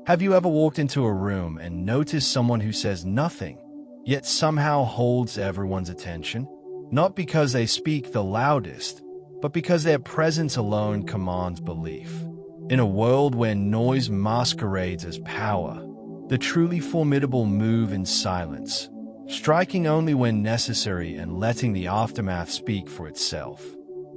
Have you ever walked into a room and noticed someone who says nothing, yet somehow holds everyone's attention? Not because they speak the loudest, but because their presence alone commands belief. In a world where noise masquerades as power, the truly formidable move in silence, striking only when necessary and letting the aftermath speak for itself.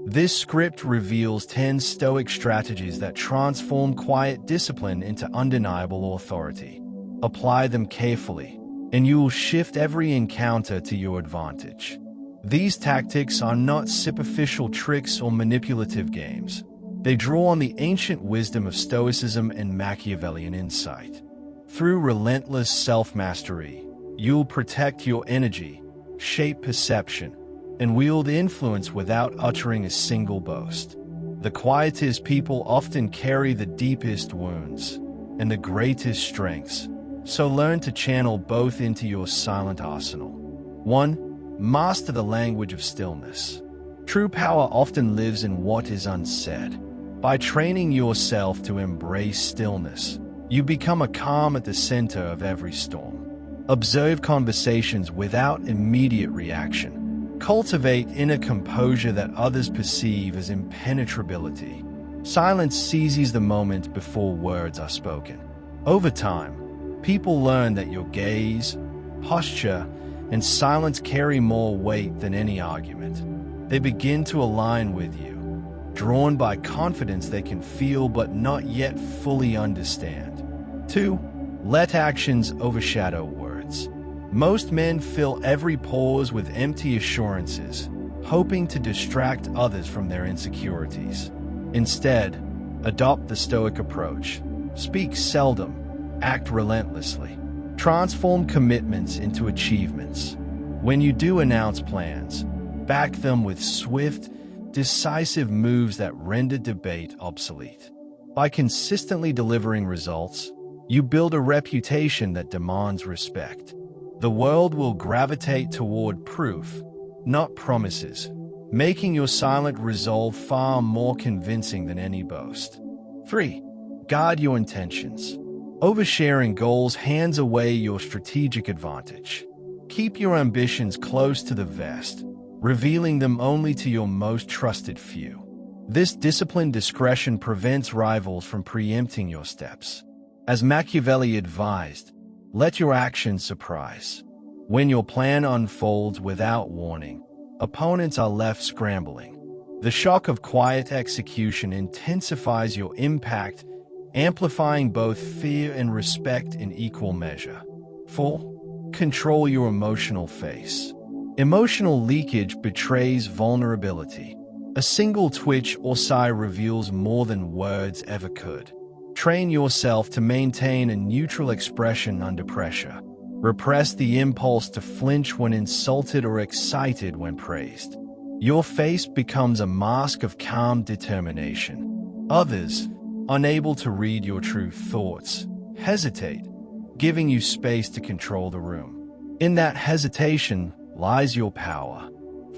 This script reveals 10 Stoic strategies that transform quiet discipline into undeniable authority. Apply them carefully, and you will shift every encounter to your advantage. These tactics are not superficial tricks or manipulative games. They draw on the ancient wisdom of Stoicism and Machiavellian insight. Through relentless self-mastery, you'll protect your energy, shape perception, and wield influence without uttering a single boast. The quietest people often carry the deepest wounds and the greatest strengths, so learn to channel both into your silent arsenal. 1. Master the language of stillness. True power often lives in what is unsaid. By training yourself to embrace stillness, you become a calm at the center of every storm. Observe conversations without immediate reaction. Cultivate inner composure that others perceive as impenetrability. Silence seizes the moment before words are spoken. Over time, people learn that your gaze, posture, and silence carry more weight than any argument. They begin to align with you, drawn by confidence they can feel but not yet fully understand. 2. Let actions overshadow words. Most men fill every pause with empty assurances, hoping to distract others from their insecurities. Instead, adopt the Stoic approach. Speak seldom, act relentlessly. Transform commitments into achievements. When you do announce plans, back them with swift, decisive moves that render debate obsolete. By consistently delivering results, you build a reputation that demands respect. The world will gravitate toward proof, not promises, making your silent resolve far more convincing than any boast. 3. Guard your intentions. Oversharing goals hands away your strategic advantage. Keep your ambitions close to the vest, revealing them only to your most trusted few. This disciplined discretion prevents rivals from preempting your steps. As Machiavelli advised, let your actions surprise. When your plan unfolds without warning, opponents are left scrambling. The shock of quiet execution intensifies your impact, amplifying both fear and respect in equal measure. 4. Control your emotional face. Emotional leakage betrays vulnerability. A single twitch or sigh reveals more than words ever could. Train yourself to maintain a neutral expression under pressure. Repress the impulse to flinch when insulted or excited when praised. Your face becomes a mask of calm determination. Others, unable to read your true thoughts, hesitate, giving you space to control the room. In that hesitation lies your power.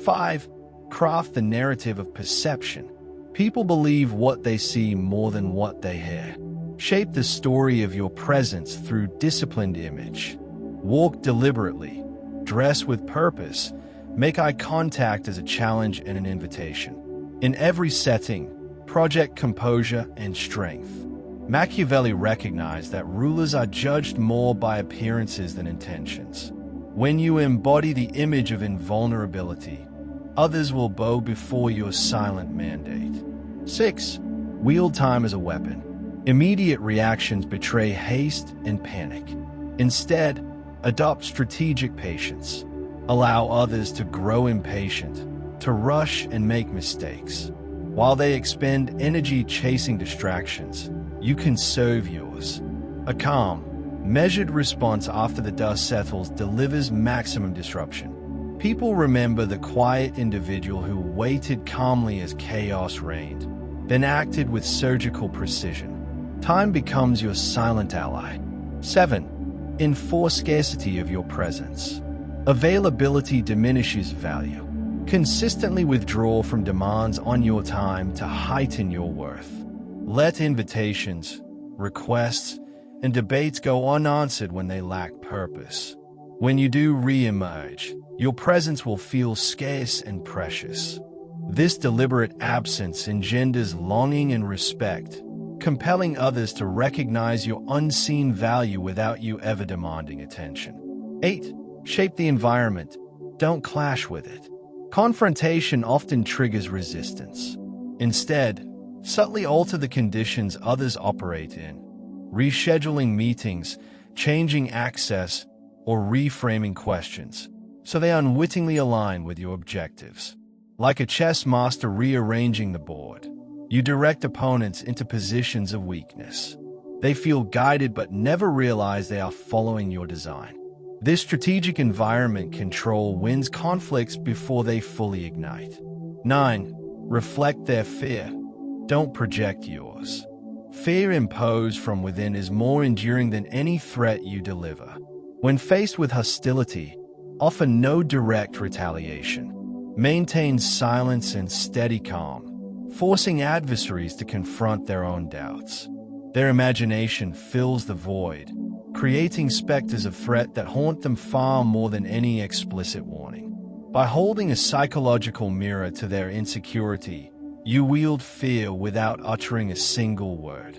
5. Craft the narrative of perception. People believe what they see more than what they hear. Shape the story of your presence through disciplined image. Walk deliberately, dress with purpose, make eye contact as a challenge and an invitation. In every setting, project composure and strength. Machiavelli recognized that rulers are judged more by appearances than intentions. When you embody the image of invulnerability, others will bow before your silent mandate. 6. Wield time as a weapon. Immediate reactions betray haste and panic. Instead, adopt strategic patience. Allow others to grow impatient, to rush and make mistakes. While they expend energy chasing distractions, you conserve yours. A calm, measured response after the dust settles delivers maximum disruption. People remember the quiet individual who waited calmly as chaos reigned, then acted with surgical precision. Time becomes your silent ally. 7. Enforce scarcity of your presence. Availability diminishes value. Consistently withdraw from demands on your time to heighten your worth. Let invitations, requests, and debates go unanswered when they lack purpose. When you do re-emerge, your presence will feel scarce and precious. This deliberate absence engenders longing and respect, compelling others to recognize your unseen value without you ever demanding attention. 8. Shape the environment. Don't clash with it. Confrontation often triggers resistance. Instead, subtly alter the conditions others operate in, rescheduling meetings, changing access, or reframing questions, so they unwittingly align with your objectives. Like a chess master rearranging the board, you direct opponents into positions of weakness. They feel guided but never realize they are following your design. This strategic environment control wins conflicts before they fully ignite. 9. Reflect their fear. Don't project yours. Fear imposed from within is more enduring than any threat you deliver. When faced with hostility, offer no direct retaliation. Maintain silence and steady calm, forcing adversaries to confront their own doubts. Their imagination fills the void, creating specters of threat that haunt them far more than any explicit warning. By holding a psychological mirror to their insecurity, you wield fear without uttering a single word.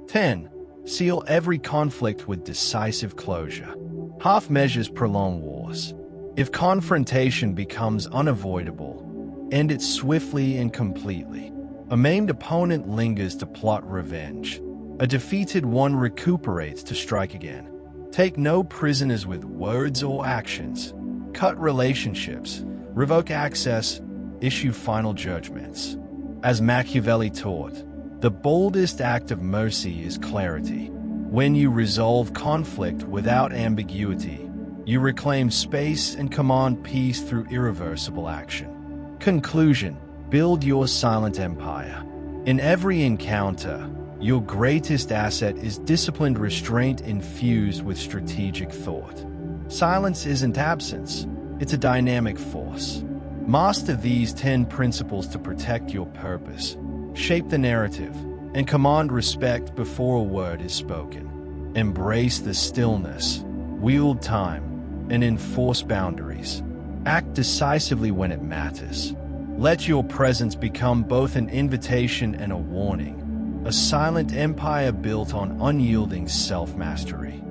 10. Seal every conflict with decisive closure. Half measures prolong wars. If confrontation becomes unavoidable, end it swiftly and completely. A maimed opponent lingers to plot revenge. A defeated one recuperates to strike again. Take no prisoners with words or actions. Cut relationships, revoke access, issue final judgments. As Machiavelli taught, the boldest act of mercy is clarity. When you resolve conflict without ambiguity, you reclaim space and command peace through irreversible action. Conclusion: build your silent empire. In every encounter, your greatest asset is disciplined restraint infused with strategic thought. Silence isn't absence, it's a dynamic force. Master these 10 principles to protect your purpose, shape the narrative, and command respect before a word is spoken. Embrace the stillness, wield time, and enforce boundaries. Act decisively when it matters. Let your presence become both an invitation and a warning, a silent empire built on unyielding self-mastery.